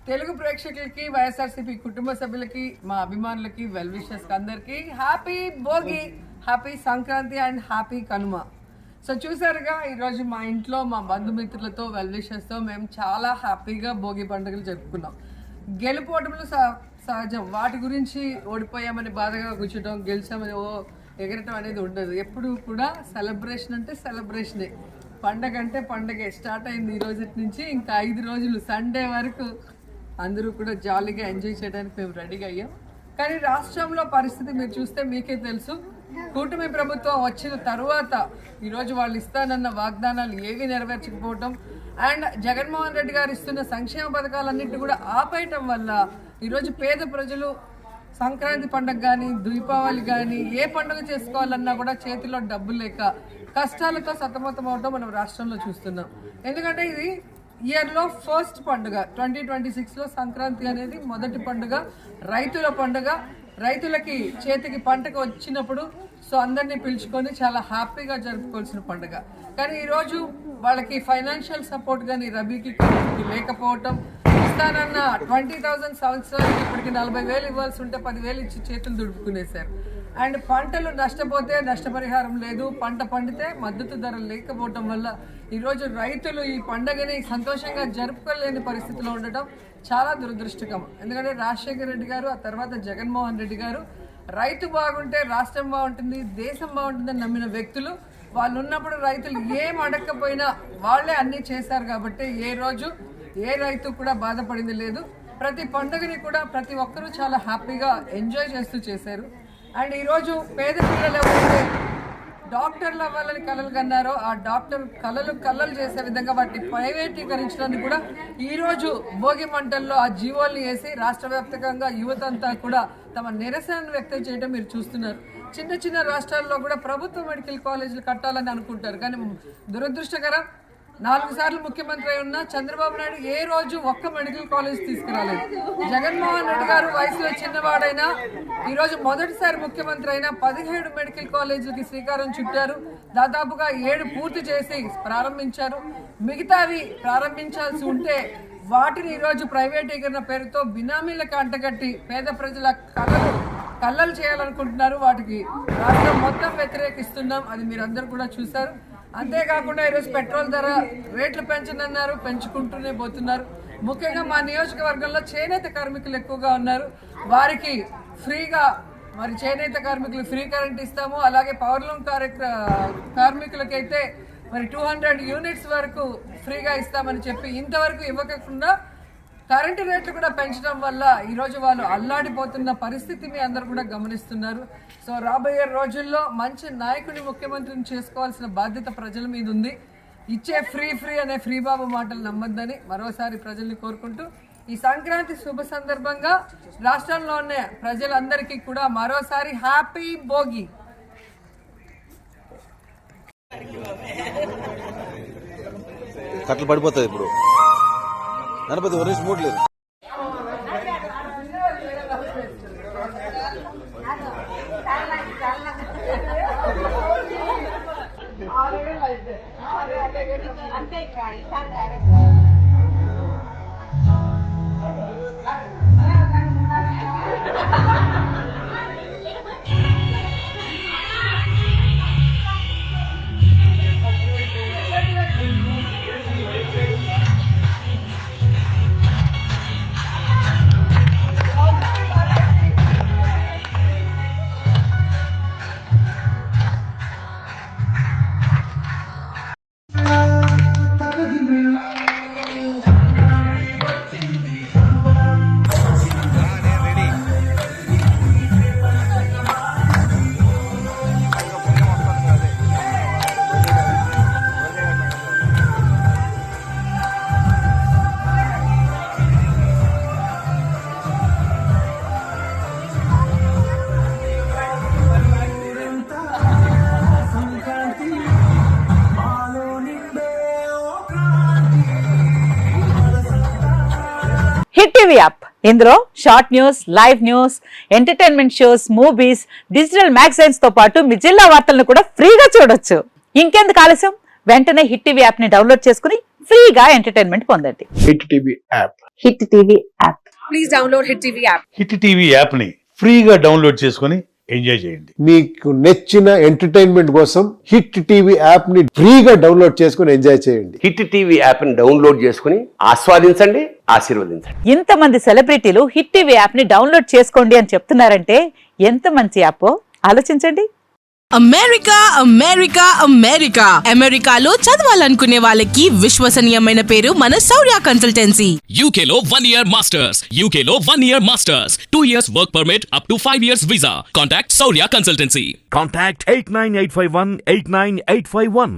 తెలుగు ప్రేక్షకులకి, వైఎస్ఆర్సీపీ కుటుంబ సభ్యులకి, మా అభిమానులకి, వెల్ విషర్స్ అందరికి happy Bhogi, happy Sankranti and happy Kanuma. So చూసారుగా ఈరోజు మా ఇంట్లో మా బంధుమిత్రులతో, వెల్ విషర్స్తో మేము చాలా హ్యాపీగా భోగి పండుగలు జరుపుకున్నాం. గెలుపోవటంలో సహజం, వాటి గురించి ఓడిపోయామని బాధగా కూర్చోటం, గెలిచామని ఎగరటం అనేది ఉండదు. ఎప్పుడు కూడా సెలబ్రేషన్ అంటే సెలబ్రేషనే, పండగ అంటే పండగే. స్టార్ట్ అయింది ఈ రోజు నుంచి, ఇంకా 5 రోజులు సండే వరకు అందరూ కూడా జాలీగా ఎంజాయ్ చేయడానికి మేము రెడీగా అయ్యాం. కానీ రాష్ట్రంలో పరిస్థితి మీరు చూస్తే మీకే తెలుసు. కూటమి ప్రభుత్వం వచ్చిన తర్వాత ఈరోజు వాళ్ళు ఇస్తానన్న వాగ్దానాలు ఏవి నెరవేర్చకపోవటం అండ్ జగన్మోహన్ రెడ్డి గారు ఇస్తున్న సంక్షేమ పథకాలన్నింటినీ కూడా ఆపేయటం వల్ల ఈరోజు పేద ప్రజలు సంక్రాంతి పండుగ కానీ, దీపావళి కానీ, ఏ పండుగ చేసుకోవాలన్నా కూడా చేతిలో డబ్బులు లేక కష్టాలతో సతమతం అవడం మనం రాష్ట్రంలో చూస్తున్నాం. ఎందుకంటే ఇది ఇయర్లో ఫస్ట్ పండుగ, 2026లో సంక్రాంతి అనేది మొదటి పండుగ, రైతుల పండుగ. రైతులకి చేతికి పంటకు వచ్చినప్పుడు సో అందరినీ పిలుచుకొని చాలా హ్యాపీగా జరుపుకోవాల్సిన పండుగ. కానీ ఈరోజు వాళ్ళకి ఫైనాన్షియల్ సపోర్ట్ కానీ రబీకి లేకపోవటం, ఇస్తానన్న 20,000 సంవత్సరాలకి ఇప్పటికి 40,000 ఇవ్వాల్సి ఉంటే 10,000 ఇచ్చి చేతులు దుడుపుకునేశారు. అండ్ పంటలు నష్టపోతే నష్టపరిహారం లేదు, పంట పండితే మద్దతు ధర లేకపోవటం వల్ల ఈరోజు రైతులు ఈ పండుగని సంతోషంగా జరుపుకోలేని పరిస్థితిలో ఉండటం చాలా దురదృష్టకరం. ఎందుకంటే రాజశేఖర రెడ్డి గారు, ఆ తర్వాత జగన్మోహన్ రెడ్డి గారు రైతు బాగుంటే రాష్ట్రం బాగుంటుంది, దేశం బాగుంటుందని నమ్మిన వ్యక్తులు. వాళ్ళు ఉన్నప్పుడు రైతులు ఏం అడగకపోయినా వాళ్ళే అన్నీ చేశారు కాబట్టి ఏ రోజు ఏ రైతు కూడా బాధపడింది లేదు. ప్రతి పండుగని కూడా ప్రతి ఒక్కరూ చాలా హ్యాపీగా ఎంజాయ్ చేస్తూ చేశారు. అండ్ ఈరోజు పేద పిల్లలు ఎవరైతే డాక్టర్లు అవ్వాలని కలలు కన్నారో ఆ డాక్టర్ కలలు చేసే విధంగా వాటిని ప్రైవేటీకరించడానికి కూడా ఈరోజు భోగి మంటల్లో ఆ జీవోల్ని వేసి రాష్ట్ర వ్యాప్తంగా యువతంతా కూడా తమ నిరసనను వ్యక్తం చేయడం మీరు చూస్తున్నారు. చిన్న చిన్న రాష్ట్రాల్లో కూడా ప్రభుత్వ మెడికల్ కాలేజీలు కట్టాలని అనుకుంటారు. కానీ దురదృష్టకరం, 4 సార్లు ముఖ్యమంత్రి అయి ఉన్న చంద్రబాబు నాయుడు ఏ రోజు ఒక్క మెడికల్ కాలేజ్ తీసుకురాలేదు. జగన్మోహన్ రెడ్డి గారు వయసులో చిన్నవాడైనా ఈరోజు మొదటిసారి ముఖ్యమంత్రి అయినా 17 మెడికల్ కాలేజీలకి శ్రీకారం చుట్టారు. దాదాపుగా 7 పూర్తి చేసి ప్రారంభించారు. మిగతావి ప్రారంభించాల్సి ఉంటే వాటిని ఈరోజు ప్రైవేటీకరణ పేరుతో బినామీలకు అంటగట్టి పేద ప్రజల కళ్ళలు చేయాలనుకుంటున్నారు. వాటికి రాష్ట్రం మొత్తం వ్యతిరేకిస్తున్నాం, అది మీరందరూ కూడా చూశారు. అంతేకాకుండా ఈరోజు పెట్రోల్ ధర రేట్లు పెంచనన్నారు, పెంచుకుంటూనే పోతున్నారు. ముఖ్యంగా మా నియోజకవర్గంలో చేనేత కార్మికులు ఎక్కువగా ఉన్నారు. వారికి ఫ్రీగా మరి చేనేత కార్మికులు ఫ్రీ కరెంట్ ఇస్తాము. అలాగే పవర్లూమ్ కార్మికులకైతే మరి 200 యూనిట్స్ వరకు ఫ్రీగా ఇస్తామని చెప్పి ఇంతవరకు ఇవ్వకుండా కరెంటు రేట్లు కూడా పెంచడం వల్ల ఈరోజు వాళ్ళు అల్లాడిపోతున్న పరిస్థితి మీ అందరూ కూడా గమనిస్తున్నారు. సో రాబోయే రోజుల్లో మంచి నాయకుని ముఖ్యమంత్రిని చేసుకోవాల్సిన బాధ్యత ప్రజల మీద ఉంది. ఇచ్చే ఫ్రీ అనే ఫ్రీ బాబు మాటలు నమ్మొద్దని మరోసారి ప్రజల్ని కోరుకుంటూ ఈ సంక్రాంతి శుభ సందర్భంగా రాష్ట్రంలో ఉన్న ప్రజలందరికీ కూడా మరోసారి హ్యాపీ భోగి. కట్లు పడిపోతాయి ఇప్పుడు గణపతి వరేసి మూడు లేదు. హిట్ టీవీ యాప్, ఇందులో short news, live news, entertainment shows, movies, digital magazines తో పాటు మీ జిల్లా వార్తలను కూడా ఫ్రీగా చూడొచ్చు. ఇంకెందుకు ఆలస్యం, వెంటనే హిట్ టీవీ యాప్ ని డౌన్లోడ్ చేసుకుని ఫ్రీగా ఎంటర్టైన్మెంట్ పొందండి. Hit TV app. Hit TV app. Please download hit TV app. Hit TV యాప్ని ఫ్రీగా డౌన్లోడ్ చేసుకొని ఎంజాయ్ చేయండి. మీకు నచ్చిన ఎంటర్టైన్మెంట్ కోసం హిట్ టీవీ యాప్ ని ఫ్రీగా డౌన్లోడ్ చేసుకుని ఎంజాయ్ చేయండి. హిట్ టీవీ యాప్ని డౌన్లోడ్ చేసుకుని ఆస్వాదించండి, ఆశీర్వదించండి. ఇంతమంది సెలబ్రిటీలు హిట్ టీవీ యాప్ ని డౌన్లోడ్ చేసుకోండి అని చెప్తున్నారంటే ఎంత మంచి యాప్ ఆలోచించండి. అమెరికా అమెరికా అమెరికా అమెరికాలో చదవాలనుకునే వాళ్ళకి విశ్వసనీయమైన పేరు మన శౌర్య కన్సల్టెన్సీ. UK లో 1 year masters. UK లో 1 year masters. 2 years work permit up to 5 years visa. Contact Saurya Consultancy. Contact 89851 89851.